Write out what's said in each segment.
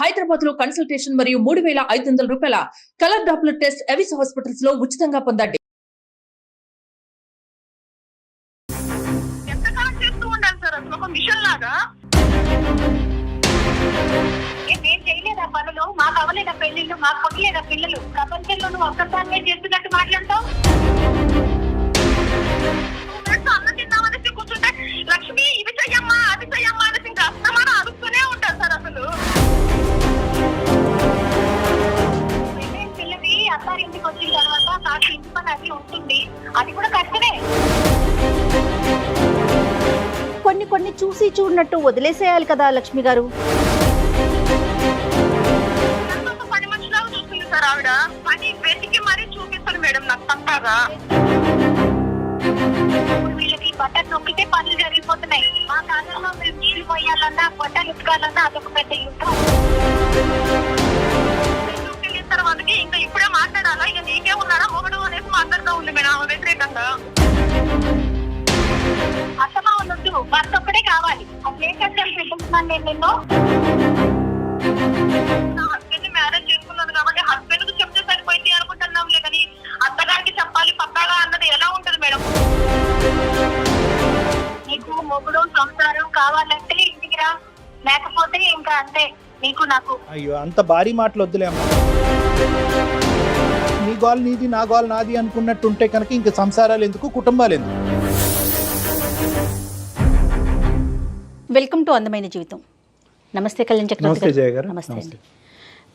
హైదరాబాద్ లో కన్సల్టేషన్ మరియు 3,500 రూపాయల colour Doppler test Avis hospitals లో ఉచితంగా పొందండి. ఎంతకాలం చేస్తూ ఉండాలి సార్ అసలు ఒక మిషన్ లాగా? నేను చేయలేదా పనులు? మాకు అవ్వలేదా పెళ్లిళ్ళు? మాకు కొట్టలేదా పిల్లలు? ప్రపంచంలో నువ్వు ఒక్కసారినే చేస్తున్నట్టు మాట్లాడతావు. అన్నం తిందామనేసి కూర్చుంటే లక్ష్మి ఇవి చెయ్యమ్మా అది చెయ్యమ్మా అనేసి ఇంకా అస్తమానం అడుగుతూనే ఉంటారు సార్ అసలు. పిల్లవి అత్తారింటికి వచ్చిన తర్వాత నాకు ఇంటి పని అది ఉంటుంది, అది కూడా కష్టమే. కొన్ని చూసి చూడనట్టు వదిలేసేయాలి కదా లక్ష్మి గారు. పని మనిషిలాగా చూస్తుంది సార్ ఆవిడ. పని వెతికి మరీ చూపిస్తారు మేడం నాకు పక్కాగా. వీళ్ళకి బట్టలు నొక్కితే పనులు జరిగిపోతున్నాయి. మా కాలంలో మేము నీళ్లు పోయాలన్నా బట్టలు ఉతకాలన్నా అదొక పెద్ద యుద్ధం. తర్వాతకి ఇంకా ఇప్పుడే మాట్లాడాలా, ఇక నీకే ఉన్నారా మొగడు అనేసి మాట్లాడుతూ ఉంది మేడం వ్యతిరేకంగా. అసమా ఉండొద్దు, భర్త ఒక్కడే కావాలి. అసలు ఏ కష్టాలు పెట్టిస్తున్నాను నేను నిన్ను. నా హస్బెండ్ మ్యారేజ్ చేసుకున్నాను కాబట్టి హస్బెండ్ కు చెప్తే సరిపోయింది అనుకుంటున్నాంలే, కానీ అత్తగారికి చెప్పాలి పక్కాగా అన్నది ఎలా ఉంటది మేడం? నీకు మొగుడు సంసారం కావాలంటే ఇంటికి రా, లేకపోతే ఇంకా అంతే నీకు నాకు. అయ్యో అంత భారీ మాటలు వద్దులే అమ్మా. నీ గోల్ నీది నా గోల్ నాది అనుకున్నట్టుంటే కనుక ఇంక సంసారాలు ఎందుకు, కుటుంబాలు ఎందుకు? వెల్కమ్ టు అందమైన జీవితం. నమస్తే కళ్యాణ్ చక్రవర్తి గారు. నమస్తే అండి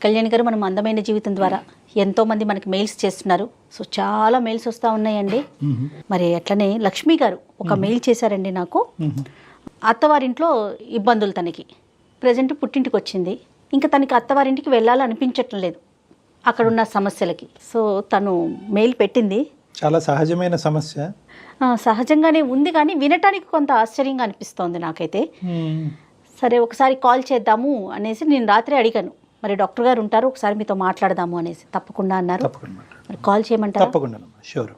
కళ్యాణ్ గారు. మనం అందమైన జీవితం ద్వారా ఎంతోమంది మనకి మెయిల్స్ చేస్తున్నారు. సో చాలా మెయిల్స్ వస్తూ ఉన్నాయండి. మరి అట్లనే లక్ష్మి గారు ఒక మెయిల్ చేశారండి నాకు. అత్తవారింట్లో ఇబ్బందులు, తనకి ప్రజెంట్ పుట్టింటికి వచ్చింది, ఇంకా తనకి అత్తవారింటికి వెళ్ళాలనిపించటం లేదు అక్కడున్న సమస్యలకి. సో తను మెయిల్ పెట్టింది. చాలా సహజమైన సమస్య. సహజంగానే ఉంది, కానీ వినటానికి కొంత ఆశ్చర్యంగా అనిపిస్తోంది నాకైతే. సరే ఒకసారి కాల్ చేద్దాము అనేసి నేను రాత్రి అడిగాను, మరి డాక్టర్ గారు ఉంటారు, ఒకసారి మీతో మాట్లాడదాము అనేసి. తప్పకుండా అన్నారు. మరి కాల్ చేయమంటారా? తప్పకుండా, షూర్.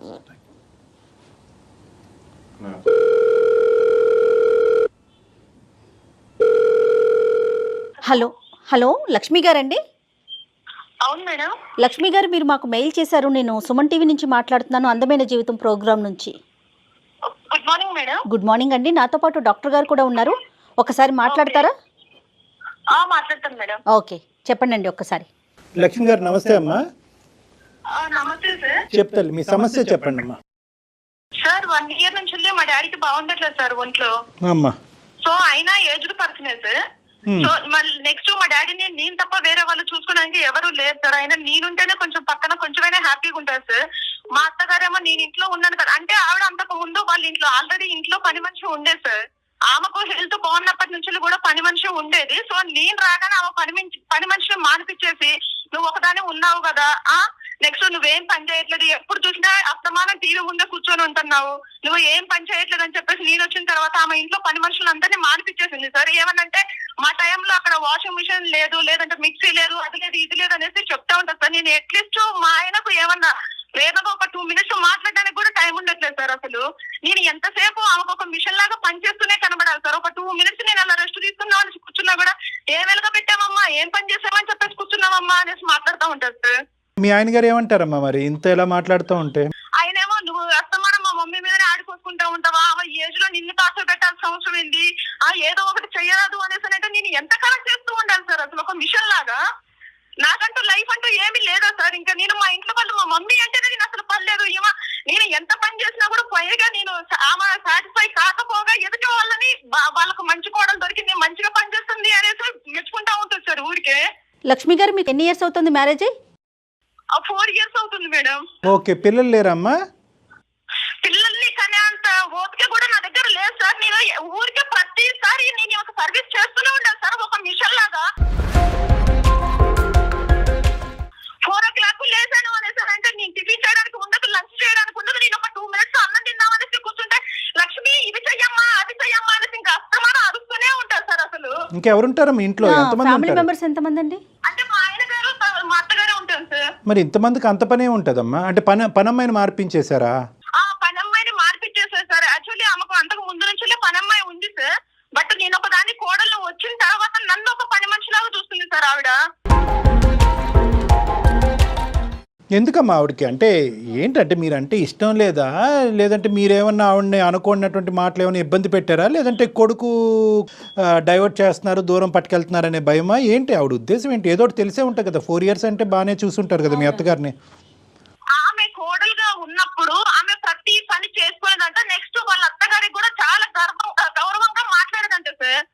హలో హలో లక్ష్మి గారండి? అవును మేడం. లక్ష్మి గారు, మీరు మాకు మెయిల్ చేశారు. నేను సుమన్ టీవీ నుంచి మాట్లాడుతున్నాను, అందమైన జీవితం ప్రోగ్రామ్ నుంచి. Good morning madam. Good morning అండి. నాతో పాటు డాక్టర్ గారు కూడా ఉన్నారు, ఒకసారి మాట్లాడతారా? మాట్లాడతాను మేడం. ఓకే చెప్పండి అండి ఒక్కసారి. లక్ష్మి గారు నమస్తే అమ్మా. నమస్తే సార్. చెప్తాను, మీ సమస్య చెప్పండి అమ్మా. సార్ 1 year నుంచి మా డాడీకి బాగుండట్లేదు సార్ ఒంట్లో. అమ్మా. సో అయినా ఏజ్డ్ పర్సనే సార్. సో మళ్ళీ నెక్స్ట్ మా డాడీని నేను తప్ప వేరే వాళ్ళు చూసుకోవడానికి ఎవరు లేరు సార్. అయినా నేనుంటేనే కొంచెం పక్కన కొంచెమైనా హ్యాపీగా ఉంటారు సార్. మా అత్తగారేమో నేను ఇంట్లో ఉన్నాను కదా అంటే, ఆవిడ అంతకు ముందు వాళ్ళ ఇంట్లో ఆల్రెడీ ఇంట్లో పని మనిషి ఉండేది సార్. ఆమెకు హెల్త్ బాగున్నప్పటి నుంచి కూడా పని మనిషి ఉండేది. సో నేను రాగానే ఆమె పని మనిషిని మానిపించేసి, నువ్వు ఒకదానే ఉన్నావు కదా, నెక్స్ట్ నువ్వేం పని చేయట్లేదు, ఎప్పుడు చూసినా అస్తమానం టీవీ ముందే కూర్చొని ఉంటున్నావు, నువ్వు ఏం పని చేయట్లేదు అని చెప్పేసి నేను వచ్చిన తర్వాత ఆమె ఇంట్లో పని మనుషులందరినీ మానిపించేసింది సార్. ఏమనంటే మా టైంలో అక్కడ వాషింగ్ మిషన్ లేదు, లేదంటే మిక్సీ లేదు, అది లేదు ఇది లేదు అనేసి చెప్తా ఉంటాను సార్. నేను అట్లీస్ట్ మా ఆయనకు ఏమన్నా ప్రేమగా ఒక 2 minutes మాట్లాడడానికి కూడా టైం ఉండట్లేదు సార్. అసలు నేను ఎంతసేపు ఆమెకు ఒక మిషన్ లాగా పనిచేస్తూనే కనబడాలి సార్. ఒక 2 minutes నేను అలా రెస్ట్ తీసుకున్నాం అని కూర్చున్నా కూడా, ఏం వెలుగా పెట్టామమ్మా, ఏం పని చేసామని చెప్పేసి కూర్చున్నామమ్మా అనేసి మాట్లాడుతూ ఉంటారు సార్. మీ ఆయన గారు ఏమంటారమ్మా మరి ఇంత ఎలా మాట్లాడుతూ ఉంటే? ఆయనేమో నువ్వు అస్తమానం మా మమ్మీ మీదనే ఆడుకోసుకుంటా ఉంటావా, ఆ ఏజ్ లో నిన్ను టార్చర్ పెట్టాల్సిన అవసరం ఏంది, ఏదో ఒకటి చెయ్యరాదు అనేసి అంటే నేను ఎంతకాలం చేస్తూ ఉండాలి సార్ అసలు ఒక మిషన్ లాగా? నాకంటూ లైఫ్ అంటూ ఏమీ లేదా సార్. ఇంకా నేను మా ఇంట్లో వాళ్ళు, మా మమ్మీ అంటేనే నేను అసలు పర్లేదు, నేను ఎంత పని చేసినా కూడా పైగా నేను ఆమె సాటిస్ఫై కాకపోగా ఎదుటి వాళ్ళని వాళ్ళకు మంచి కోడలు దొరికింది, మంచిగా పని చేస్తుంది అనేసి మెచ్చుకుంటా ఉంటుంది సార్ ఊరికే. లక్ష్మి గారు, మీకు ఎన్ని ఇయర్స్ అవుతుంది మ్యారేజ్ అయ్యి? 4 years అవుతుంది మేడం. ఓకే, పిల్లలు లేరమ్మా? పిల్లల్ని కానీ అంత ఓపిక కూడా నా దగ్గర లేదు సార్. నేను ఊరికే ప్రతిసారి నేను ఒక సర్వీస్ చేస్తూనే ఉండాలి సార్ ఒక మిషన్ లాగా. 4 o'clock లేసాను అనేసి అంటే నేను టిఫిన్ చేయడానికి ఉండదు, లంచ్ చేయడానికి ఉండదు, నేను ఒక 2 minutes అన్నం తిందామనేసి కూర్చుంటే లక్ష్మి ఇవి చెయ్యమ్మా అది చెయ్యమ్మా అనేసి ఇంకా అస్తమానం అడుగుతూనే ఉంటారు సార్. అసలు ఇంకెవరుంటారు మీ ఇంట్లో? ఫ్యామిలీ మెంబర్స్ ఎంతమంది అండి? అంటే మా ఆయన గారు మా అత్తగారే ఉంటారు సార్. మరి ఇంతమందికి అంత పనే ఉంటదమ్మా? అంటే పనమ్మాయిని మార్పించేశారా? పనమ్మాయిని మార్పించేసారు సార్. యాక్చువల్లీ ఆమెకు అంతకు ముందు నుంచి పనమ్మాయి ఉంది సార్. బట్ నేను ఒక దాన్ని కోడలు వచ్చిన తర్వాత నన్ను ఒక పని మనిషిలాగా చూస్తుంది సార్. సార్ ఆవిడ. ఎందుకమ్మా ఆవిడకి అంటే ఏంటంటే మీరంటే ఇష్టం లేదా, లేదంటే మీరేమన్నా ఆవిడని అనుకున్నటువంటి మాటలు ఏమైనా ఇబ్బంది పెట్టారా, లేదంటే కొడుకు డైవర్ట్ చేస్తున్నారు దూరం పట్టుకెళ్తున్నారనే భయమా ఏంటి ఆవిడ ఉద్దేశం ఏంటి? ఏదో ఒకటి తెలిసే ఉంటుంది కదా, 4 years అంటే బాగానే చూసుంటారు కదా మీ అత్తగారిని. ఆమె కోడలుగా ఉన్నప్పుడు ఆమె ప్రతి పని చేసుకునేదంట. నెక్స్ట్ వాళ్ళ అత్తగారికి కూడా చాలా గౌరవంగా మాట్లాడదంట సార్.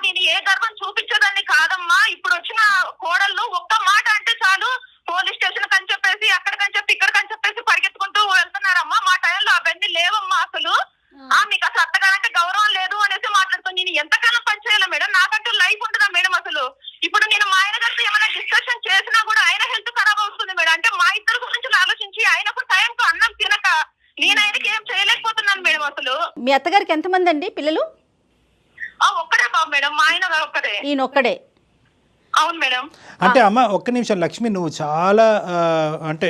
నేను ఏ గర్వం చూపించదాన్ని కాదమ్మా. ఇప్పుడు వచ్చిన కోడళ్ళు ఒక్క మాట అంటే చాలు పోలీస్ స్టేషన్ కని చెప్పేసి అక్కడికని చెప్పి ఇక్కడికని చెప్పేసి పరిగెత్తుకుంటూ వెళ్తున్నారమ్మా. మా టైంలో అవన్నీ లేవమ్మా అసలు. మీకు అసలు అత్తగారంటే గౌరవం లేదు అనేసి మాట్లాడుతాను. నేను ఎంతకాలం పని చేయాలా మేడం? నాకంటూ లైఫ్ ఉంటుందా మేడం అసలు? ఇప్పుడు నేను మా ఆయన గారితో ఏమైనా డిస్కషన్ చేసినా కూడా ఆయన హెల్త్ ఖరాబ్ అవుతుంది మేడం. అంటే మా ఇద్దరు గురించి ఆలోచించి ఆయనకు టైంకు అన్నం తినక నేను ఆయనకి ఏం చేయలేకపోతున్నాను మేడం అసలు. మీ అత్తగారికి ఎంతమంది అండి పిల్లలు? ఒక్కడే బాబు మేడం, మా ఆయన గారు ఒక్కడే. ఈయన ఒక్కడే? అవును మేడం. అంటే అమ్మ ఒక్క నిమిషం లక్ష్మి, నువ్వు చాలా అంటే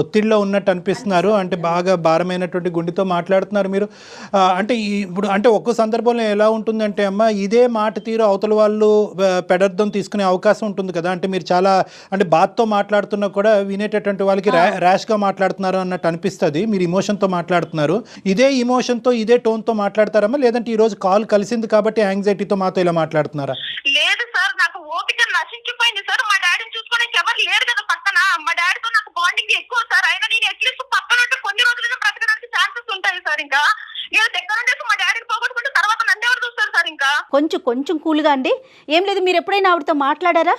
ఒత్తిడిలో ఉన్నట్టు అనిపిస్తున్నారు. అంటే బాగా భారమైనటువంటి గుండెతో మాట్లాడుతున్నారు మీరు. అంటే ఇప్పుడు అంటే ఒక్కో సందర్భంలో ఎలా ఉంటుందంటే అమ్మ, ఇదే మాట తీరు అవతల వాళ్ళు పెడర్థం తీసుకునే అవకాశం ఉంటుంది కదా. అంటే మీరు చాలా అంటే బాధతో మాట్లాడుతున్నా కూడా వినేటటువంటి వాళ్ళకి ర్యాష్గా మాట్లాడుతున్నారు అన్నట్టు అనిపిస్తుంది. మీరు ఇమోషన్తో మాట్లాడుతున్నారు. ఇదే ఇమోషన్తో ఇదే టోన్తో మాట్లాడతారమ్మా, లేదంటే ఈరోజు కాల్ కలిసింది కాబట్టి యాంగ్జైటీతో మాతో ఇలా మాట్లాడుతున్నారా? లేదు సార్, నాకు ఓపిక నశించిపోయింది సార్. మా డాడీని చూసుకోవడానికి ఎవరు లేరు కదా పక్కన. మా డాడీతో నాకు బాండింగ్ ఎక్కువ సార్. అయినా నేను అట్లీస్ట్ పక్కన ఉంటే కొన్ని రోజులుగా బ్రతకడానికి ఛాన్సెస్ ఉంటాయి సార్. ఇంకా నేను దగ్గర ఉండేసి మా డాడీని పోగొట్టుకుంటే తర్వాత నన్ను ఎవరు చూస్తారు సార్? ఇంకా కొంచెం కూల్గా అండి. ఏం లేదు, మీరు ఎప్పుడైనా ఆవిడతో మాట్లాడారా?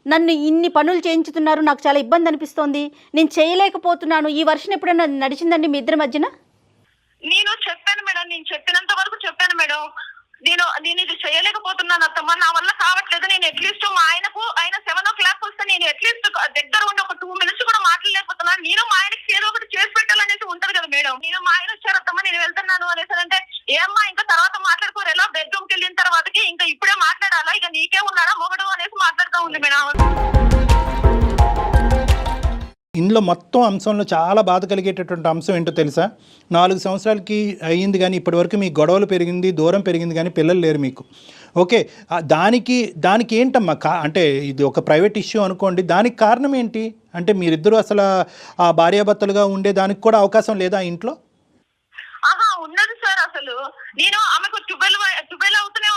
నన్ను ఇన్ని పనులు చేయించుతున్నారు, నాకు చాలా ఇబ్బంది అనిపిస్తోంది, నేను చేయలేకపోతున్నాను, ఈ వర్షం ఎప్పుడైనా నడిచిందండి మీ ఇద్దరి మధ్యన? నేను చెప్పాను మేడం, నేను చెప్పినంత వరకు చెప్పాను మేడం. నేను ఇది చేయలేకపోతున్నాను అత్తమ్మ, నా వల్ల కావట్లేదు. నేను అట్లీస్ట్ మా ఆయనకు ఆయన 7 o'clock వస్తే నేను అట్లీస్ట్ దగ్గర ఉండి ఒక 2 minutes కూడా మాట్లాడలేకపోతున్నాను. నేను మా ఆయనకి ఏదో ఒకటి చేసి పెట్టాలనేసి ఉంటది కదా మేడం. నేను మా ఆయన వచ్చారు అత్తమ్మ నేను వెళ్తున్నాను అనేసి అంటే, ఏమ్మా ఇంకా తర్వాత మాట్లాడుకోరు, ఎలా బెడ్రూమ్కి వెళ్ళిన తర్వాతకి ఇంకా ఇప్పుడే మాట్లాడాలా, ఇక నీకే ఉన్నారా మొగడు అనేసి మాట్లాడుతూ ఉంది మేడం. ఇందులో మొత్తం అంశంలో చాలా బాధ కలిగేటటువంటి అంశం ఏంటో తెలుసా? 4 సంవత్సరాలకి అయ్యింది కానీ ఇప్పటివరకు మీ గొడవలు పెరిగింది, దూరం పెరిగింది కానీ పిల్లలు లేరు మీకు. ఓకే, దానికి ఏంటమ్మా అంటే ఇది ఒక ప్రైవేట్ ఇష్యూ అనుకోండి, దానికి కారణం ఏంటి? అంటే మీరిద్దరూ అసలు ఆ భార్యాభర్తలుగా ఉండే దానికి కూడా అవకాశం లేదా ఇంట్లో? ఉన్నది సార్. అసలు నేను ఆమెకు 12 అవుతుంది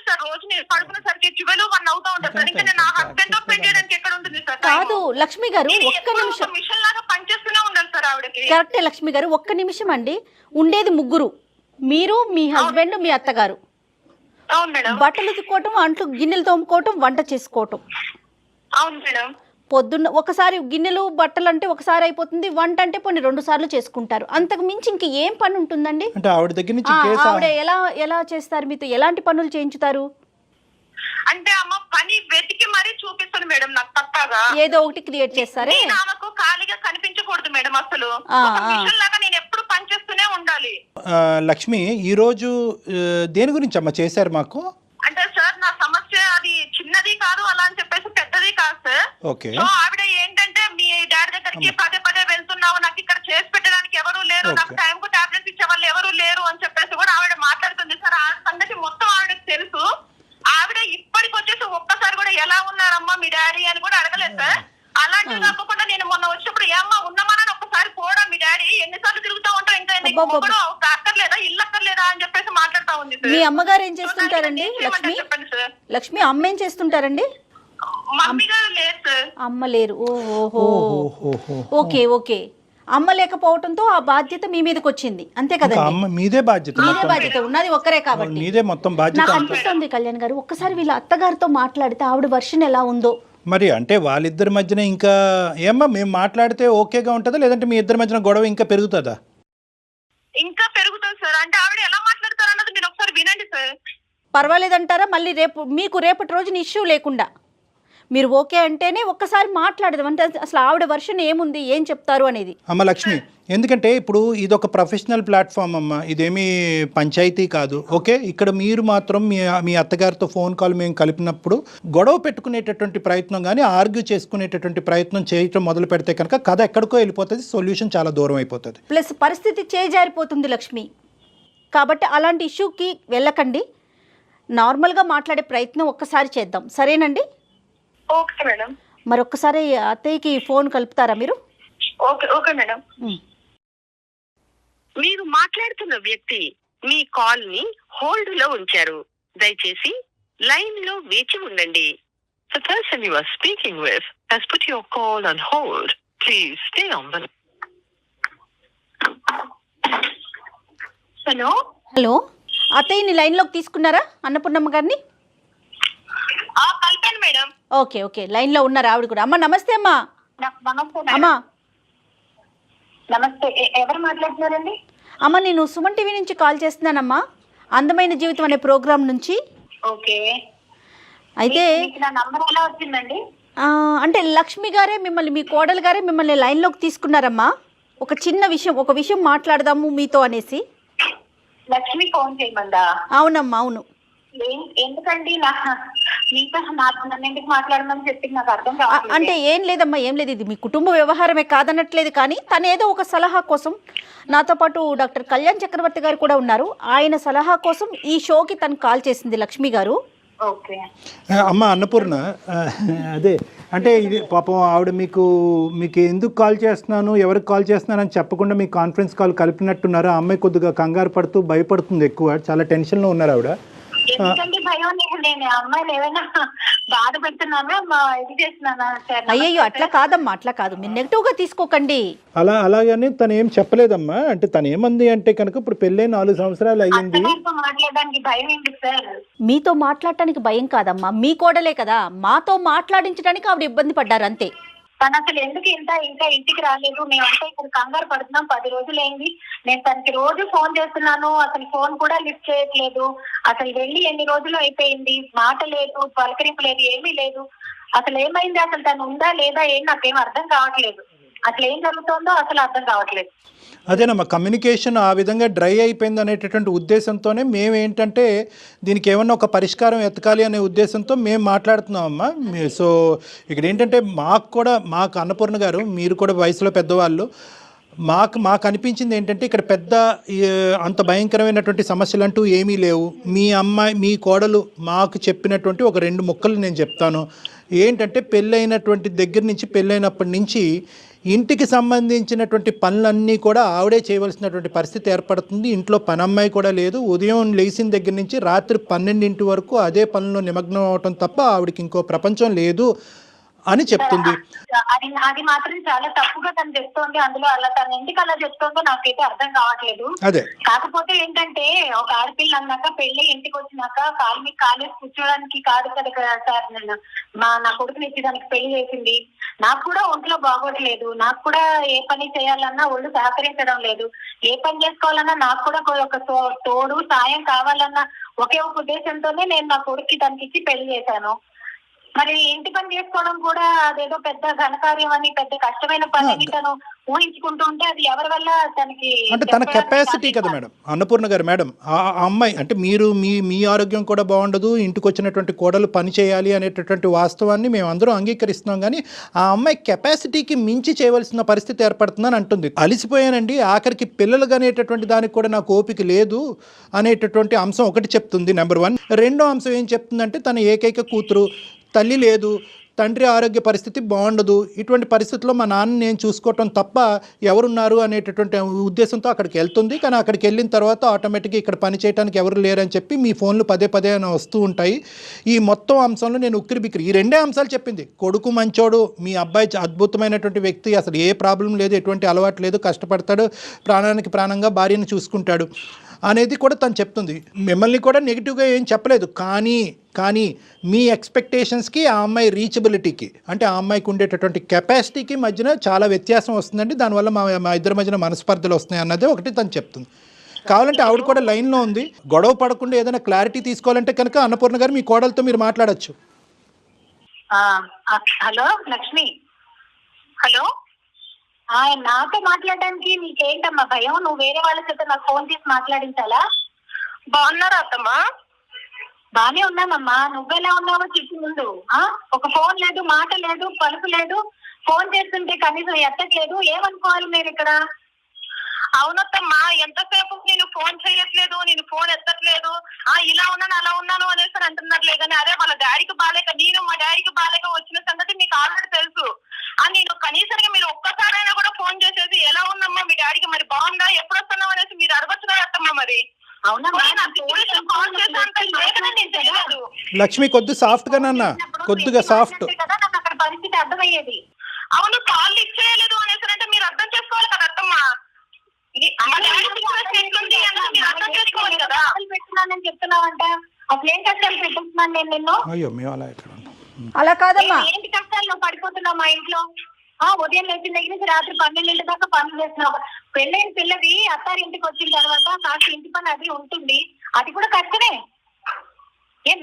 సార్. రోజు నేను పడుకునేసరికి 12-1 అవుతా ఉంటుంది సార్. ఇంకా నేను నా హస్బెండ్ తో పెట్టేయడానికి ఎక్కడ ఉంటుంది సార్? కాదు లక్ష్మి గారు, ఒక్క నిమిషం. మిషన్ లాగా పనిచేస్తూనే ఉండాలి సార్ ఆవిడకి. కరెక్టే లక్ష్మి గారు, ఒక్క నిమిషం అండి. ఉండేది 3, మీరు, మీ హస్బెండ్, మీ అత్తగారు. అవును మేడం. బట్టలు ఉతుక్కోవటం, అంట్లు గిన్నెలు తోముకోవటం, వంట చేసుకోవటం. అవును మేడం. పొద్దున్న ఒకసారి గిన్నెలు బట్టలు అంటే ఒకసారి అయిపోతుంది, వంట అంటే పోనీ 2 సార్లు చేసుకుంటారు. అంతకు మించి ఇంక ఏం పని ఉంటుందండి? అంటే ఆవిడ దగ్గర నుంచి ఆవిడ ఎలా చేస్తారు మీతో? ఎలాంటి పనులు చేయించుతారు? అంటే అమ్మ పని వెతికి మరీ చూపిస్తుంది మేడం నాకు పక్కాగా. ఏదో ఒకటి క్రియేట్ చేస్తారే. ఆమెకు ఖాళీగా కనిపించకూడదు మేడం అసలు. మిషన్ లాగా నేను ఎప్పుడు పని చేస్తూనే ఉండాలి. లక్ష్మి, ఈ రోజు దేని గురించి అమ్మ చేశారు మాకు? అంటే సార్ నా సమస్య అది చిన్నది కాదు అలా అని చెప్పేసి పెద్దది కాదు సార్. ఓకే. సో ఆవిడ ఏంటంటే మీ డాడీ దగ్గరికి పదే వెళ్తున్నావు, నాకు ఇక్కడ చేసి పెట్టడానికి ఎవరు లేరు, నాకు టైం కు టాబ్లెట్స్ ఇచ్చే వాళ్ళు ఎవరు లేరు అని చెప్పేసి కూడా ఆవిడ మాట్లాడుతుంది సార్. ఆ సంగతి మొత్తం ఆవిడకి తెలుసు. ఆవిడ ఇప్పటికి వచ్చేసి ఒక్కసారి కూడా ఎలా ఉన్నారమ్మా మీ డాడీ అని కూడా అడగలేదు సార్. అలాంటివి కాకుండా నేను మొన్న వచ్చినప్పుడు ఏమ్మా ఉన్నామని ఒక్కసారి పోడా మీ డాడీ ఎన్నిసార్లు తిరుగుతూ ఉంటావు, ఇంకా అక్కర్లేదా ఇల్లు అక్కర్లేదా అని చెప్పేసి మాట్లాడుతా ఉంది. మీ అమ్మగారు ఏం చేస్తుంటారండి లక్ష్మి? చెప్పండి సార్. లక్ష్మి అమ్మ ఏం చేస్తుంటారండి? మమ్మీ గారు లేదు సార్. అమ్మ లేరు. ఓకే. అమ్మ లేకపోవడంతో ఆ బాధ్యత మీ మీదకి వచ్చింది, అంతే కదండి? మీదే బాధ్యత ఉన్నది ఒక్కరే కాబట్టి మీదే మొత్తం బాధ్యత. నాకు అనిపిస్తుంది కళ్యాణ్ గారు, ఒక్కసారి వీళ్ళ అత్తగారితో మాట్లాడితే ఆవిడ వర్షన్ ఎలా ఉందో మరి. అంటే వాళ్ళిద్దరి మధ్యన ఇంకా ఏమ్మా మేము మాట్లాడితే ఓకేగా ఉంటుందా, లేదంటే మీ ఇద్దరి మధ్యన గొడవ ఇంకా పెరుగుతుందా? ఇంకా పెరుగుతుంది సార్. అంటే ఆవిడ ఎలా మాట్లాడతారు అన్నది మీరు ఒకసారి వినండి సార్. పర్వాలేదంటారా? మళ్ళీ రేపటి రోజున ఇష్యూ లేకుండా మీరు ఓకే అంటేనే ఒక్కసారి మాట్లాడదాం. అంటే అసలు ఆవిడ వర్షన్ ఏముంది, ఏం చెప్తారు అనేది. అమ్మ లక్ష్మి, ఎందుకంటే ఇప్పుడు ఇది ఒక ప్రొఫెషనల్ ప్లాట్ఫామ్ అమ్మ, ఇదేమీ పంచాయతీ కాదు. ఓకే, ఇక్కడ మీరు మాత్రం మీ అత్తగారితో ఫోన్ కాల్ మేము కలిపినప్పుడు గొడవ పెట్టుకునేటటువంటి ప్రయత్నం కానీ ఆర్గ్యూ చేసుకునేటటువంటి ప్రయత్నం చేయటం మొదలు పెడితే కనుక కథ ఎక్కడికో వెళ్ళిపోతుంది, సొల్యూషన్ చాలా దూరం అయిపోతుంది. ప్లస్ పరిస్థితి చేజారిపోతుంది లక్ష్మి. కాబట్టి అలాంటి ఇష్యూకి వెళ్ళకండి, నార్మల్గా మాట్లాడే ప్రయత్నం ఒక్కసారి చేద్దాం, సరేనండి? Okay madam. మరొక్కసారి అత్తయ్యకి ఫోన్ కలుపుతారా మీరు? Okay madam. మీరు మాట్లాడుతున్న వ్యక్తి మీ కాల్ ని హోల్డ్ లో ఉంచారు. దయచేసి లైన్ లో వేచి ఉండండి. The person you are speaking with has put your call on hold. Please stay on the. Hello. Hello, అత్తయ్యని లైన్లోకి తీసుకున్నారా అన్నపూర్ణమ్మ గారిని? కలిపాను మేడం. ఓకే ఓకే, లైన్లో ఉన్నారు ఆవిడ కూడా. అమ్మ నమస్తే అమ్మా. నమస్తే అమ్మా. నమస్తే, ఎవరు మాట్లాడుతున్నారండి? అమ్మ నేను సుమన్ టీవీ నుంచి కాల్ చేస్తున్నానమ్మా, అందమైన జీవితం అనే ప్రోగ్రాం నుంచి. ఓకే. అయితే నా నంబర్ ఎలా వచ్చిందండి? అంటే లక్ష్మి గారే మిమ్మల్ని, మీ కోడలు గారే మిమ్మల్ని లైన్లోకి తీసుకున్నారమ్మా. ఒక చిన్న విషయం, ఒక విషయం మాట్లాడదాము మీతో అనేసి. లక్ష్మి ఫోన్ చేయమందా? అవునమ్మా అవును. ఎందుకండి మీతో నన్నెందుకు మాట్లాడమని చెప్పి నాకు అర్థం కావాలి. అంటే ఏం లేదమ్మా, ఏం లేదు, ఇది మీ కుటుంబ వ్యవహారమే కాదనట్లేదు, కానీ తను ఏదో ఒక సలహా కోసం, నాతో పాటు డాక్టర్ కళ్యాణ్ చక్రవర్తి గారు కూడా ఉన్నారు, ఆయన సలహా కోసం ఈ షోకి తను కాల్ చేసింది లక్ష్మి గారు. ఓకే. అమ్మ అన్నపూర్ణ, అదే అంటే ఇది పాపం ఆవిడ మీకు ఎందుకు కాల్ చేస్తున్నాను, ఎవరికి కాల్ చేస్తున్నాను అని చెప్పకుండా మీకు కాన్ఫరెన్స్ కాల్ కలిపినట్టున్నారు. ఆ అమ్మాయి కొద్దిగా కంగారు పడుతూ భయపడుతుంది, ఎక్కువ చాలా టెన్షన్లో ఉన్నారు ఆవిడ. ఎందుకంటే భయం, నేను అమ్మాయిలు ఏమైనా బాధ పెడుతున్నానా, ఇది చేస్తున్నానా? అయ్యయ్యో అట్లా కాదమ్మా, అట్లా కాదు, మీరు నెగిటివ్గా తీసుకోకండి. అలాగని తను ఏం చెప్పలేదమ్మా. అంటే తను ఏమంది అంటే కనుక ఇప్పుడు పెళ్ళై 4 సంవత్సరాలు అయ్యింది. మాట్లాడడానికి భయం ఏంటి సార్? మీతో మాట్లాడటానికి భయం కాదమ్మా, మీ కోడలే కదా, మాతో మాట్లాడించడానికి ఆవిడ ఇబ్బంది పడ్డారు అంతే. తను అసలు ఎందుకు ఇంకా ఇంటికి రాలేదు? మేమంతా ఇక్కడ కంగారు పడుతున్నాం. 10 రోజులు అయింది. నేను తనకి రోజు ఫోన్ చేస్తున్నాను, అసలు ఫోన్ కూడా లిఫ్ట్ చేయట్లేదు. అసలు వెళ్ళి ఎన్ని రోజులు అయిపోయింది, మాట లేదు, పలకరింపు లేదు, ఏమీ లేదు. అసలు ఏమైంది, అసలు తను ఉందా లేదా ఏం నాకేం అర్థం కావట్లేదు. అసలు ఏం జరుగుతుందో అసలు అర్థం కావట్లేదు. అదేనమ్మా, కమ్యూనికేషన్ ఆ విధంగా డ్రై అయిపోయింది అనేటటువంటి ఉద్దేశంతోనే మేము ఏంటంటే దీనికి ఏమన్నా ఒక పరిష్కారం ఎతకాలి అనే ఉద్దేశంతో మేము మాట్లాడుతున్నామమ్మా. సో ఇక్కడ ఏంటంటే మాకు అన్నపూర్ణ గారు, మీరు కూడా వయసులో పెద్దవాళ్ళు, మాకు అనిపించింది ఏంటంటే ఇక్కడ పెద్ద అంత భయంకరమైనటువంటి సమస్యలు అంటూ ఏమీ లేవు. మీ కోడలు మాకు చెప్పినటువంటి ఒక 2 ముక్కలు నేను చెప్తాను. ఏంటంటే పెళ్ళైనప్పటి నుంచి ఇంటికి సంబంధించినటువంటి పనులన్నీ కూడా ఆవిడే చేయవలసినటువంటి పరిస్థితి ఏర్పడుతుంది. ఇంట్లో పనమ్మాయి కూడా లేదు. ఉదయం లేచిన దగ్గర నుంచి రాత్రి 12 వరకు అదే పనుల్లో నిమగ్నం అవటం తప్ప ఆవిడకి ఇంకో ప్రపంచం లేదు అని చెప్తుంది. అది మాత్రం చాలా తప్పుగా తను చెప్తోంది. అందులో అలా తను ఎందుకు అలా చెప్తోందో నాకైతే అర్థం కావట్లేదు. అదే కాకపోతే ఏంటంటే ఒక ఆడపిల్ల అన్నాక పెళ్లి ఇంటికి వచ్చినాక కాలు మీద కాలేసి కూర్చోడానికి కాదు కదా సార్. నేను నా కొడుకుని ఇచ్చేదానికి పెళ్లి చేసింది. నాకు కూడా ఒంట్లో బాగోట్లేదు. నాకు కూడా ఏ పని చేయాలన్నా ఒళ్ళు సహకరించడం లేదు. ఏ పని చేసుకోవాలన్నా నాకు కూడా ఒక తోడు సాయం కావాలన్నా ఒకే ఒక ఉద్దేశంతోనే నేను నా కొడుక్కి తనకి ఇచ్చి పెళ్లి చేశాను. మరి ఇంటి పని చేసుకోవడం కూడా అదేదో పెద్ద ఘనకార్యం అని, పెద్ద కష్టమైన పని అని తను ఊహించుకుంటూ ఉంటే అది ఎవరి వల్ల తనకి, అంటే తన కెపాసిటీ కదా మేడం. అన్నపూర్ణ గారు మేడం, ఆ అమ్మాయి అంటే మీరు మీ ఆరోగ్యం కూడా బాగుండదు, ఇంటికి వచ్చినటువంటి కోడలు పని చేయాలి అనేటటువంటి వాస్తవాన్ని మేము అందరం అంగీకరిస్తున్నాం. కానీ ఆ అమ్మాయి కెపాసిటీకి మించి చేయవలసిన పరిస్థితి ఏర్పడుతుందని అంటుంది. అలిసిపోయానండి, ఆఖరికి పిల్లలు అనేటటువంటి దానికి కూడా నాకు ఓపిక లేదు అనేటటువంటి అంశం ఒకటి చెప్తుంది, నెంబర్ 1. రెండో అంశం ఏం చెప్తుందంటే తన ఏకైక కూతురు, తల్లి లేదు, తండ్రి ఆరోగ్య పరిస్థితి బాగుండదు, ఇటువంటి పరిస్థితుల్లో మా నాన్న నేను చూసుకోవటం తప్ప ఎవరున్నారు అనేటటువంటి ఉద్దేశంతో అక్కడికి వెళ్తుంది. కానీ అక్కడికి వెళ్ళిన తర్వాత ఆటోమేటిక్గా ఇక్కడ పని చేయడానికి ఎవరు లేరని చెప్పి మీ ఫోన్లు పదే వస్తూ ఉంటాయి. ఈ మొత్తం అంశంలో నేను ఉక్కిరిబిక్కిరి ఈ 2 అంశాలు చెప్పింది. కొడుకు మంచోడు, మీ అబ్బాయి అద్భుతమైనటువంటి వ్యక్తి, అసలు ఏ ప్రాబ్లం లేదు, ఎటువంటి అలవాటు లేదు, కష్టపడతాడు, ప్రాణానికి ప్రాణంగా భార్యను చూసుకుంటాడు అనేది కూడా తను చెప్తుంది. మిమ్మల్ని కూడా నెగిటివ్గా ఏం చెప్పలేదు. కానీ మీ ఎక్స్పెక్టేషన్స్కి ఆ అమ్మాయి రీచబిలిటీకి, అంటే ఆ అమ్మాయికి ఉండేటటువంటి కెపాసిటీకి మధ్యన చాలా వ్యత్యాసం వస్తుందండి. దానివల్ల మా ఇద్దరి మధ్యన మనస్పర్ధలు వస్తున్నాయి అన్నదే ఒకటి తను చెప్తుంది. కావాలంటే ఆవిడ కూడా లైన్లో ఉంది. గొడవ పడకుండా ఏదైనా క్లారిటీ తీసుకోవాలంటే కనుక అన్నపూర్ణ గారు మీ కోడలతో మీరు మాట్లాడచ్చు. హలో లక్ష్మి. హలో. నాతో మాట్లాడడానికి నీకేంటమ్మా భయం? నువ్వు వేరే వాళ్ళ చేత నాకు ఫోన్ చేసి మాట్లాడించాలా? బాగున్నారా అత్తమ్మా? బానే ఉన్నామమ్మా. నువ్వెలా ఉన్నావో చెప్పు ముందు. ఒక ఫోన్ లేదు, మాట లేదు, పలుకు లేదు. ఫోన్ చేస్తుంటే కనీసం ఎత్తట్లేదు. ఏమనుకోవాలి మీరు ఇక్కడ? అవునత్తమ్మా, ఎంతసేపు నేను ఫోన్ చేయట్లేదు, నేను ఫోన్ ఎత్తట్లేదు, ఇలా ఉన్నాను అలా ఉన్నాను అనేసి అంటున్నారులే. కానీ అదే వాళ్ళ డాడీకి బాలేక, నేను మా డాడీకి బాలేక వచ్చిన లక్ష్మి కొద్దిగా సాఫ్ట్ గా నాన్న, కొద్దిగా సాఫ్ట్. కదా నాకు అక్కడ పరిస్థితి అర్థమయ్యేది. అవును కాళ్ళు ఇచ్చేయలేదు అనేసి అంటే మీరు అర్థం చేసుకోవాలి కదా అత్తమ్మ. పెట్టున్నానని చెప్తున్నావంట, అసలు ఏం కష్టాలు పెట్టిస్తున్నాను నేను నిన్ను? అయ్యో మేము అలా ఎక్కడ అలా కాదమ్మా, ఏంటి కష్టాలు నువ్వు పడిపోతున్నావు మా ఇంట్లో? ఉదయం లేచిన దగ్గర నుంచి రాత్రి 12 దాకా పనులు చేస్తున్నావు. పెళ్ళైన పిల్లవి అత్తారి ఇంటికి వచ్చిన తర్వాత కాస్త ఇంటి పని అది ఉంటుంది, అది కూడా కష్టమే.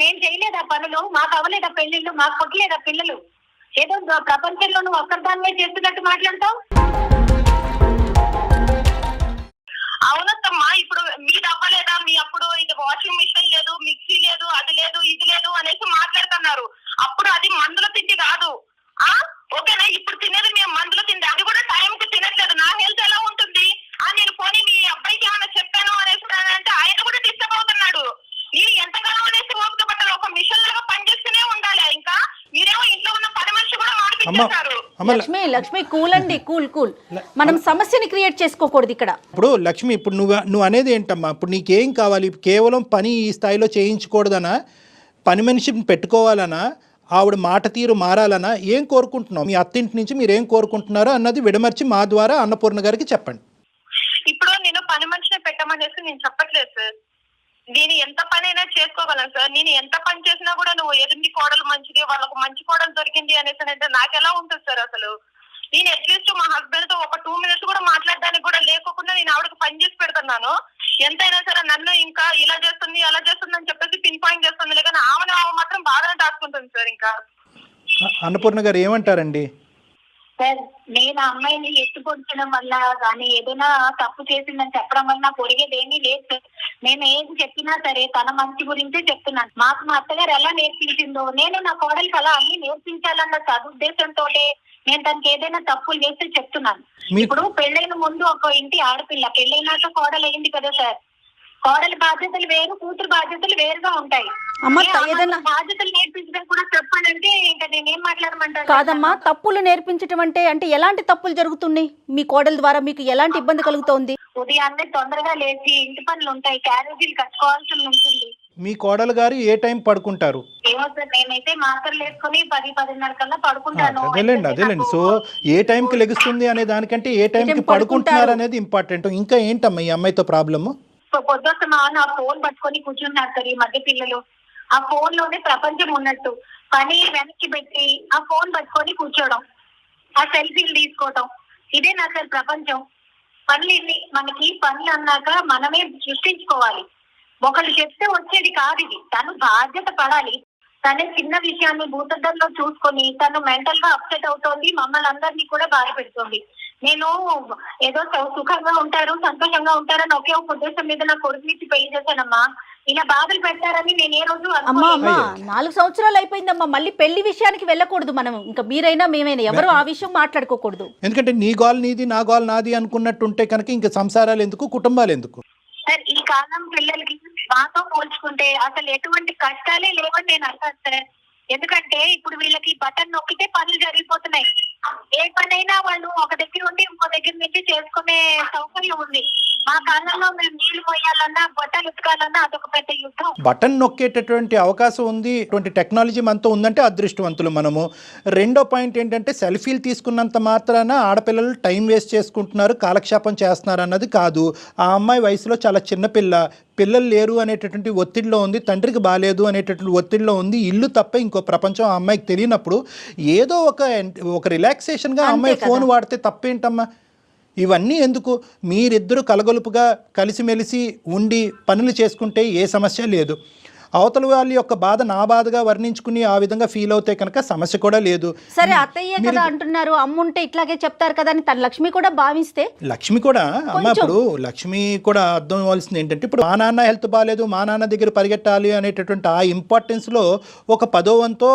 మేము చేయలేదా పనులు? మాకు అవ్వలేదా పెళ్లిళ్ళు? మాకు పుట్టలేదా పిల్లలు? ఏదో ప్రపంచంలో నువ్వు ఒక్కదాన్నే చేస్తున్నట్టు మాట్లాడతావు. అవునమ్మా, ఇప్పుడు మీరు అవ్వలేదా? మీ అప్పుడు ఇది వాషింగ్ మిషన్ లేదు, మిక్సీ లేదు, అది లేదు, ఇది లేదు అనేసి మాట్లాడుతున్నారు. అప్పుడు అది మందుల తిండి కాదు. ఓకేనా? ఇప్పుడు తినేది మేము మందుల తిండి, అది కూడా టైంకి తినట్లేదు. నా హెల్త్ ఎలా ఉంటుంది? నేను పోనీ మీ అబ్బాయికి ఏమైనా చెప్పాను అనేసి అంటే ఆయన కూడా డిస్టర్బ్ అవుతున్నాడు. మీరు ఎంతకాలం అనేసి ఓపిక పట్టాలి? ఒక మిషన్ లాగా పనిచేస్తూనే ఉండాలి. ఇంకా మీరేమో ఇంట్లో ఉన్న పని మనిషి కూడా మాట్లాడుతున్నారు. లక్ష్మి కూల్ అండి, కూల్. మనం సమస్యని క్రియేట్ చేసుకోకూడదు ఇక్కడ. ఇప్పుడు లక్ష్మి, ఇప్పుడు నువ్వు అనేది ఏంటమ్మా? ఇప్పుడు నీకేం కావాలి? కేవలం పని ఈ స్థాయిలో చేయించకూడదనా? పని మనిషిని పెట్టుకోవాలనా? ఆవిడ మాట తీరు మారాలనా? ఏం కోరుకుంటున్నావు? మీ అత్తింటి నుంచి మీరు ఏం కోరుకుంటున్నారో అన్నది విడమర్చి మా ద్వారా అన్నపూర్ణ గారికి చెప్పండి. ఇప్పుడు నేను పని మనిషిని పెట్టమనేసి నేను చెప్పట్లేదు సార్. నేను ఎంత పని అయినా చేసుకోగలను సార్. నేను ఎంత పని చేసినా కూడా నువ్వు ఎదుటి కోడలు మంచిది, వాళ్ళకు మంచి కోడలు దొరికింది అనేసి అంటే నాకు ఎలా ఉంటుంది సార్? అసలు నేను అట్లీస్ట్ మా హస్బెండ్ తో ఒక 2 minutes కూడా మాట్లాడడానికి కూడా లేకుండా నేను ఆవిడకి పని చేసి పెడుతున్నాను. ఎంతైనా సరే నన్ను ఇంకా ఇలా చేస్తుంది అలా చేస్తుంది అని చెప్పేసి పిన్ పాయింట్ చేస్తుంది, కానీ ఆమె మాత్రం బాగానే దాచుకుంటుంది సార్. ఇంకా అన్నపూర్ణ గారు ఏమంటారండి? సార్, నేను ఆ అమ్మాయిని ఎత్తుకొచ్చడం వల్ల కానీ ఏదైనా తప్పు చేసిందని చెప్పడం వల్ల నాకు ఒరిగేది ఏమీ లేదు సార్. నేను ఏది చెప్పినా సరే తన మంచి గురించే చెప్తున్నాను. మాకు మా అత్తగారు ఎలా నేర్పించిందో నేను నా కోడలికి అలా అన్ని నేర్పించాలన్న సదుద్దేశంతో నేను తనకి ఏదైనా తప్పులు చేస్తే చెప్తున్నాను. ఇప్పుడు పెళ్ళైన ముందు ఒక ఇంటి ఆడపిల్ల, పెళ్ళైనాక కోడలు అయింది కదా సార్. కోడలి బాధ్యతలు వేరు, కూతురు బాధ్యతలు వేరుగా ఉంటాయి. బాధ్యతలు నేర్పించడం కూడా చెప్పాలంటే ఇంకా నేనేం మాట్లాడమంటాను? కాదమ్మా, తప్పులు నేర్పించడం అంటే ఎలాంటి తప్పులు జరుగుతున్నాయి? మీ కోడల ద్వారా మీకు ఎలాంటి ఇబ్బంది కలుగుతోంది? ఉదయాన్నే తొందరగా లేచి ఇంటి పనులు ఉంటాయి, క్యారేజీలు కట్టుకోవాల్సి ఉంటుంది. మీ కోడలు గారు ఏ టైం పడుకుంటారు? ఏమో సార్, నేనైతే మాత్రలు వేసుకుని 10-10:30 కల్లా పడుకుంటాను. అదేలేండి. సో ఏ టైంకి లెగుస్తుంది అనే దానికంటే ఏ టైంకి పడుకుంటున్నారు అనేది ఇంపార్టెంట్. ఇంకా ఏంటమ్మా ఈ అమ్మాయితో ప్రాబ్లము? పొద్దున్న మా నా ఫోన్ పట్టుకొని కూర్చున్నారు సార్ ఈ మధ్య పిల్లలు. ఆ ఫోన్ లోనే ప్రపంచం ఉన్నట్టు పని వెనక్కి పెట్టి ఆ ఫోన్ పట్టుకొని కూర్చోవడం, ఆ సెల్ఫీలు తీసుకోవడం, ఇదే నా సార్ ప్రపంచం. పనులు మనకి పనులు అన్నాక మనమే సృష్టించుకోవాలి. ఒకళ్ళు చెప్తే వచ్చేది కాదు ఇది. తను బాధ్యత పడాలి. తనే చిన్న విషయాన్ని భూతద్దంలో చూసుకొని తను మెంటల్ గా అప్సెట్ అవుతోంది, మమ్మల్ని అందరినీ కూడా బాధ పెడుతోంది. నేను ఏదో సుఖంగా ఉంటారు, సంతోషంగా ఉంటారని ఒకే ఒక ఉద్దేశం మీద నా కొడుకు నుంచి పెళ్లి చేశానమ్మా. ఇలా బాధలు పెట్టారని నేను ఏ రోజు అమ్మా 4 సంవత్సరాలు అయిపోయిందమ్మా. మళ్ళీ పెళ్లి విషయానికి వెళ్ళకూడదు మనం. ఇంకా మీరైనా మేమైనా ఎవరు ఆ విషయం మాట్లాడుకోకూడదు. ఎందుకంటే నీ గోల్ నీది, నా గోల్ నాది అనుకున్నట్టుంటే కనుక ఇంకా సంసారాలు ఎందుకు, కుటుంబాలు ఎందుకు? సార్, ఈ కాలం పిల్లలకి మాతో పోల్చుకుంటే అసలు ఎటువంటి కష్టాలే లేవని నేను అంటాను సార్. ఎందుకంటే ఇప్పుడు వీళ్ళకి బటన్ నొక్కితే పనులు జరిగిపోతున్నాయి. ఏ పనైనా వాళ్ళు ఒక దగ్గర ఉండి ఇంకో దగ్గర నుంచి చేసుకునే సౌకర్యం ఉంది. మా కాలంలో మేము నీళ్లు పోయాలన్నా బట్టలు ఉతకాలన్నా అదొక పెద్ద యుద్ధం. బటన్ నొక్కేటటువంటి అవకాశం ఉంది, ఇటువంటి టెక్నాలజీ మనతో ఉందంటే అదృష్టవంతులు మనము. రెండో పాయింట్ ఏంటంటే సెల్ఫీలు తీసుకున్నంత మాత్రాన ఆడపిల్లలు టైం వేస్ట్ చేసుకుంటున్నారు, కాలక్షేపం చేస్తున్నారు అన్నది కాదు. ఆ అమ్మాయి వయసులో చాలా చిన్నపిల్ల, పిల్లలు లేరు అనేటటువంటి ఒత్తిడిలో ఉంది, తండ్రికి బాగాలేదు అనేటటువంటి ఒత్తిడిలో ఉంది. ఇల్లు తప్ప ఇంకో ప్రపంచం ఆ అమ్మాయికి తెలియనప్పుడు ఏదో ఒక రిలాక్సేషన్గా ఆ అమ్మాయి ఫోన్ వాడితే తప్పేంటమ్మా? ఇవన్నీ ఎందుకు? మీరిద్దరూ కలగొలుపుగా కలిసిమెలిసి ఉండి పనులు చేసుకుంటే ఏ సమస్య లేదు. అవతల వాళ్ళ యొక్క బాధ నా బాధగా వర్ణించుకుని ఆ విధంగా ఫీల్ అవుతే కనుక సమస్య కూడా లేదు. సరే అత్తయ్య కదా అంటున్నారు, అమ్ముంటే ఇట్లాగే చెప్తారు కదా అని తన లక్ష్మి కూడా భావిస్తే, లక్ష్మి కూడా అమ్మ ఇప్పుడు లక్ష్మి కూడా అర్థం అవ్వాల్సింది ఏంటంటే ఇప్పుడు మా నాన్న హెల్త్ బాగాలేదు, మా నాన్న దగ్గర పరిగెట్టాలి అనేటటువంటి ఆ ఇంపార్టెన్స్లో ఒక 10వ వంతో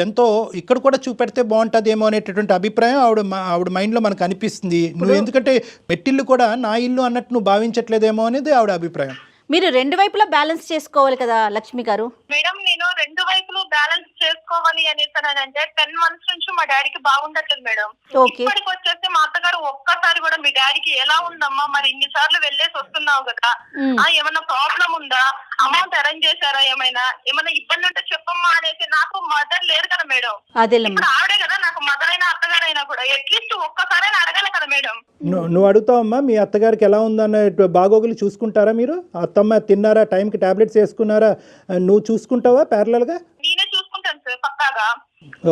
ఎంతో ఇక్కడ కూడా చూపెడితే బాగుంటుందేమో అనేటటువంటి అభిప్రాయం ఆవిడ మైండ్లో మనకు అనిపిస్తుంది. నువ్వు ఎందుకంటే మెట్టిల్లు కూడా నా ఇల్లు అన్నట్టు నువ్వు భావించట్లేదేమో అనేది ఆవిడ అభిప్రాయం. మీరు 2 వైపులా బ్యాలెన్స్ చేసుకోవాలి కదా లక్ష్మి గారు. మేడం, నేను 2 వైపులు బ్యాలెన్స్ చేసుకోవాలి అనేసి అంటే 10 months నుంచి మా డాడీకి బాగుండట్లేదు మేడం. ఇప్పటికి వచ్చేసి చేస్తే మా అత్తగారు ఒక్కసారి కూడా మీ డాడీకి ఎలా ఉందమ్మా, మరి ఇన్నిసార్లు వెళ్ళేసి వస్తున్నావు కదా, ఏమన్నా ప్రాబ్లం ఉందా, అమౌంట్ అరేంజ్ చేశారా, ఏమైనా ఇబ్బంది ఉంటే చెప్పమ్మా అనేసి. నాకు మదర్ లేరు కదా మేడం, ఇప్పుడు ఆవిడే కదా నాకు మదర్ అయినా అత్తగారైనా కూడా, అట్లీస్ట్ ఒక్కసారైనా అడగాలి కదా మేడం. నువ్వు అడుగుతావమ్మా మీ అత్తగారికి ఎలా ఉందన్న బాగోగులు చూసుకుంటారా మీరు? అత్తమ్మ తిన్నారా, టైంకి టాబ్లెట్స్ వేసుకున్నారా, నువ్వు చూసుకుంటావా ప్యారలల్గా? నేనే చూసుకుంటాను సార్ పక్కాగా.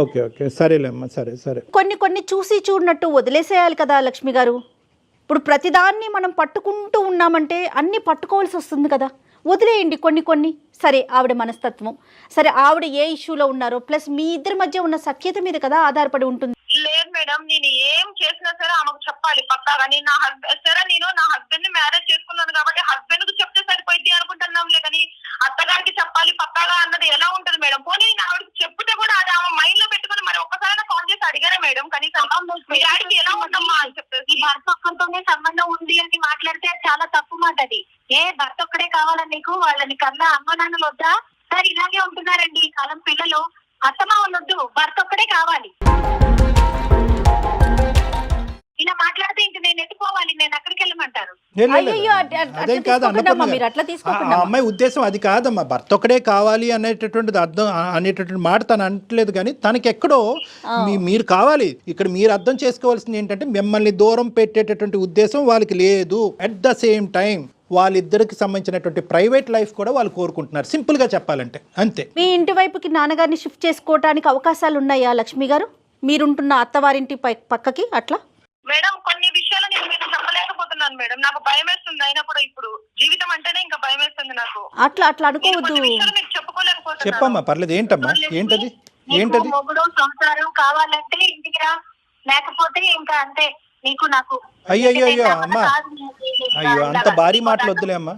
ఓకే ఓకే సరేలేమ్మా, సరే. కొన్ని చూసి చూడనట్టు వదిలేసేయాలి కదా లక్ష్మి గారు. ఇప్పుడు ప్రతిదాన్ని మనం పట్టుకుంటూ ఉన్నామంటే అన్నీ పట్టుకోవాల్సి వస్తుంది కదా. వదిలేయండి కొన్ని. సరే ఆవిడ మనస్తత్వం, సరే ఆవిడ ఏ ఇష్యూలో ఉన్నారో, ప్లస్ మీ ఇద్దరి మధ్య ఉన్న సఖ్యత మీద కదా ఆధారపడి ఉంటుంది. లేదు మేడం, నేను ఏం చేసినా సరే ఆమెకు చెప్పాలి పక్కాగా. నేను నా హస్బెండ్ ని మ్యారేజ్ చేసుకున్నాను కాబట్టి హస్బెండ్ కు చెప్తే సరిపోయింది అనుకుంటున్నాంలే, కానీ అత్తగారికి చెప్పాలి పక్కాగా అన్నది ఎలా ఉంటది మేడం? పోనీ నేను ఆవిడకి చెప్తే కూడా అది ఆమె మైండ్ లో పెట్టుకుని మరి ఒక్కసారి ఫోన్ చేసి అడిగారా మేడం కనీసం మీ డాడీకి ఎలా ఉందమ్మా అని చెప్పేసి? భర్త ఒక్కరితోనే సంబంధం ఉంది అని మాట్లాడితే చాలా తప్పు మాట అది. భర్త ఒక్కడే కావాలని నీకు, వాళ్ళని కన్నా అమ్మ నాన్నలు వద్దా? సార్ ఇలాగే ఉంటున్నారండి ఈ కాలం పిల్లలు. అత్తమామలు వద్దు, భర్త ఒక్కడే కావాలి. ఇలా మాట్లాడితే ఇంక నేను ఎత్తుకోవాలి, నేను అక్కడికి వెళ్ళమంటారు. అదేం కాదు అన్నపూర్ణ, అమ్మాయి ఉద్దేశం అది కాదమ్మా. భర్త ఒకడే కావాలి అనేటటువంటిది అర్థం అనేటటువంటి మాట తను అనట్లేదు, కానీ తనకి ఎక్కడో మీరు కావాలి. ఇక్కడ మీరు అర్థం చేసుకోవాల్సింది ఏంటంటే మిమ్మల్ని దూరం పెట్టేటటువంటి ఉద్దేశం వాళ్ళకి లేదు. అట్ ద సేమ్ టైం వాళ్ళిద్దరికి సంబంధించినటువంటి ప్రైవేట్ లైఫ్ కూడా వాళ్ళు కోరుకుంటున్నారు, సింపుల్ గా చెప్పాలంటే అంతే. మీ ఇంటి వైపుకి నాన్నగారిని షిఫ్ట్ చేసుకోవడానికి అవకాశాలు ఉన్నాయా లక్ష్మి గారు? మీరుంటున్న అత్తవారింటి పక్కకి అట్లా? మేడం కొన్ని విషయాలు నేను మీకు చెప్పలేకపోతున్నాను మేడం, నాకు భయం వేస్తుంది. అయినా కూడా ఇప్పుడు జీవితం అంటేనే ఇంకా భయం వేస్తుంది నాకు. అట్లా అనుకోవద్దు. మీకు చెప్పుకోలేకపోతున్నాను. చెప్పమ్మా, పర్లేదు. ఏంటమ్మా ఏంటది? మొగుడు సంసారం కావాలంటే ఇంటికి రా, లేకపోతే ఇంకా అంతే నీకు నాకు. అయ్యో అమ్మా, అయ్యో అంత భారీ మాటలు వద్దులే అమ్మా.